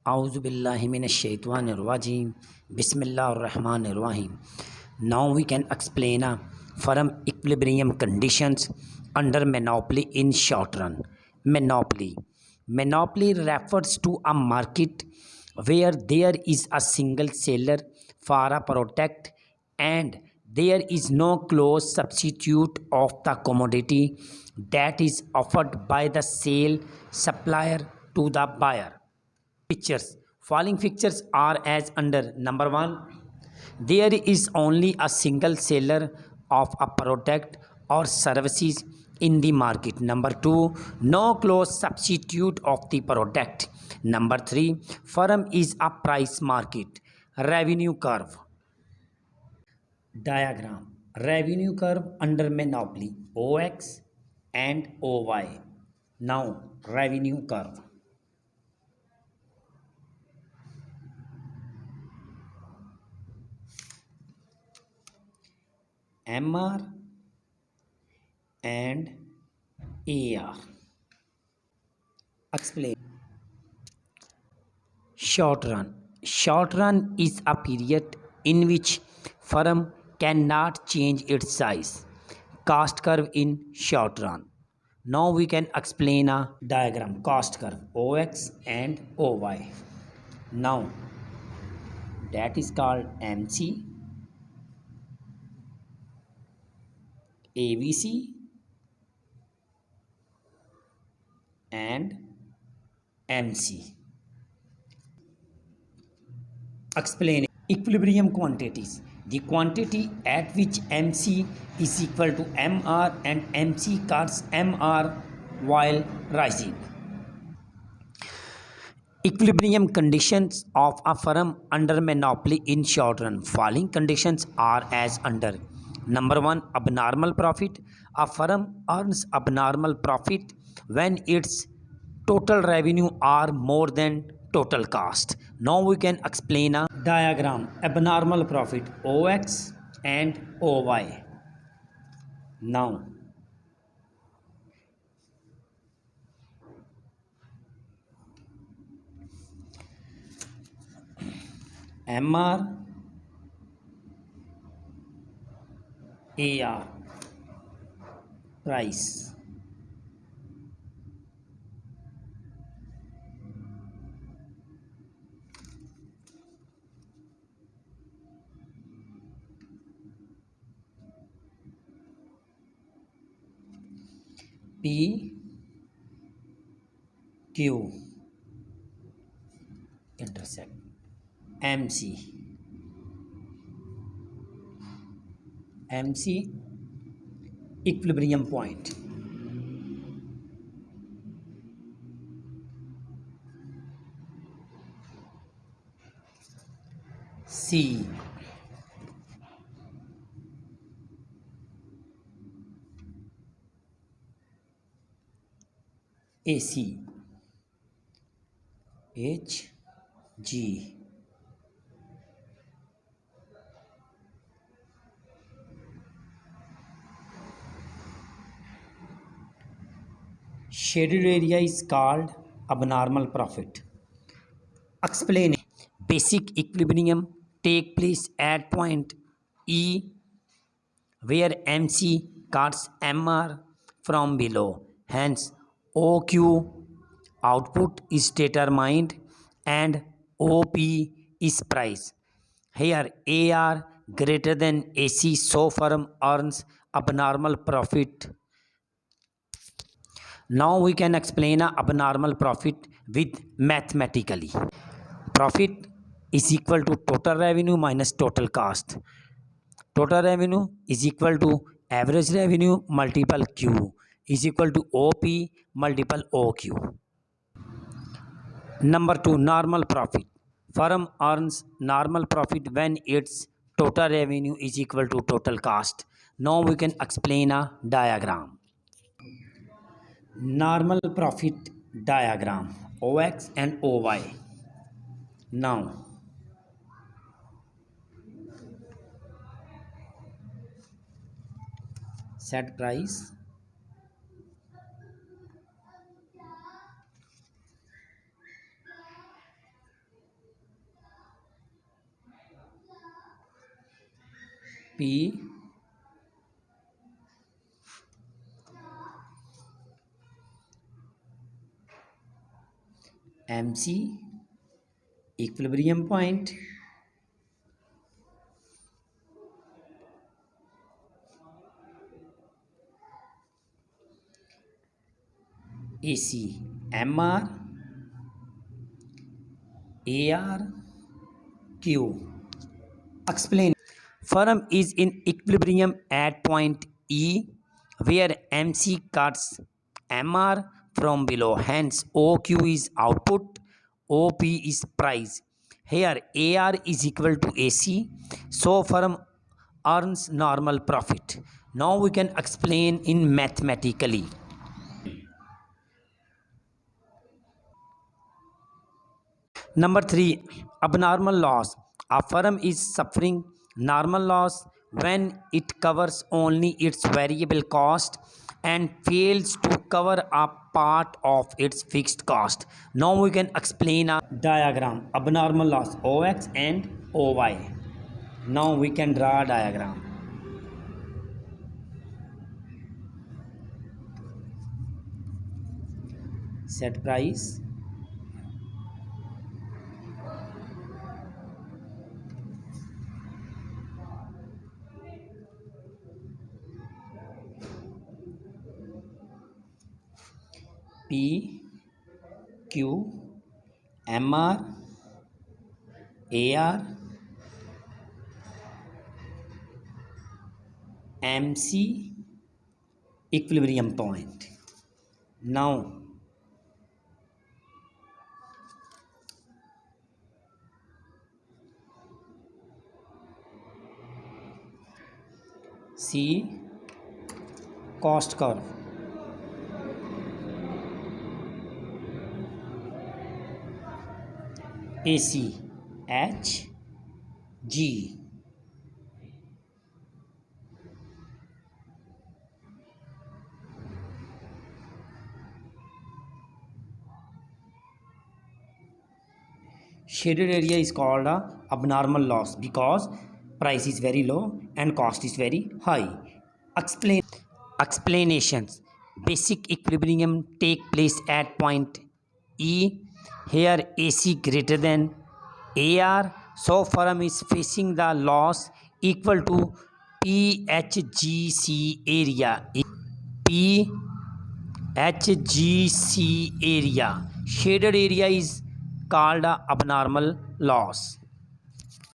Auzubillahiminash-shaytanir-rajim. Bismillahir-rahmanir-rahim. Now we can explain firm equilibrium conditions under monopoly in short run. Monopoly. Monopoly refers to a market where there is a single seller for a product and there is no close substitute of the commodity that is offered by the sale supplier to the buyer. Pictures. Following pictures are as under. Number one, there is only a single seller of a product or services in the market. Number two, no close substitute of the product. Number three, firm is a price market. Revenue curve. Diagram. Revenue curve under monopoly. OX and OY. Now, revenue curve. MR and AR. Explain. Short run. Short run is a period in which firm cannot change its size. Cost curve in short run. Now we can explain a diagram. Cost curve OX and OY. Now that is called MC, ABC and MC. Explain equilibrium quantities. The quantity at which MC is equal to MR and MC cuts MR while rising. Equilibrium conditions of a firm under monopoly in short run. Following conditions are as under. Number one, abnormal profit. A firm earns abnormal profit when its total revenue are more than total cost. Now we can explain a diagram. Abnormal profit OX and OY. Now MR AR price. P Q intersect MC equilibrium point. C AC H G shaded area is called abnormal profit. Explain. Basic equilibrium take place at point E where MC cuts MR from below. Hence, OQ output is determined and OP is price. Here, AR greater than AC, so firm earns abnormal profit. Now we can explain a abnormal profit with mathematically. Profit is equal to total revenue minus total cost. Total revenue is equal to average revenue multiple Q is equal to OP multiple OQ. Number two, normal profit. Firm earns normal profit when its total revenue is equal to total cost. Now we can explain a diagram. Normal profit diagram OX and OY. Now set price, P MC equilibrium point, AC MR AR Q. Explain. Firm is in equilibrium at point E where MC cuts MR from below. Hence OQ is output, OP is price. Here AR is equal to AC. So firm earns normal profit. Now we can explain in mathematically. Number 3, abnormal loss. A firm is suffering normal loss when it covers only its variable cost and fails to cover a part of its fixed cost. Now we can explain a diagram. Abnormal loss OX and OY. Now we can draw a diagram. Set price, P Q MR AR MC equilibrium point. Now C cost curve. AC H G. Shaded area is called a abnormal loss because price is very low and cost is very high. Explanations. Basic equilibrium take place at point E. Here AC greater than AR. So firm is facing the loss equal to PHGC area. PHGC area. Shaded area is called a abnormal loss.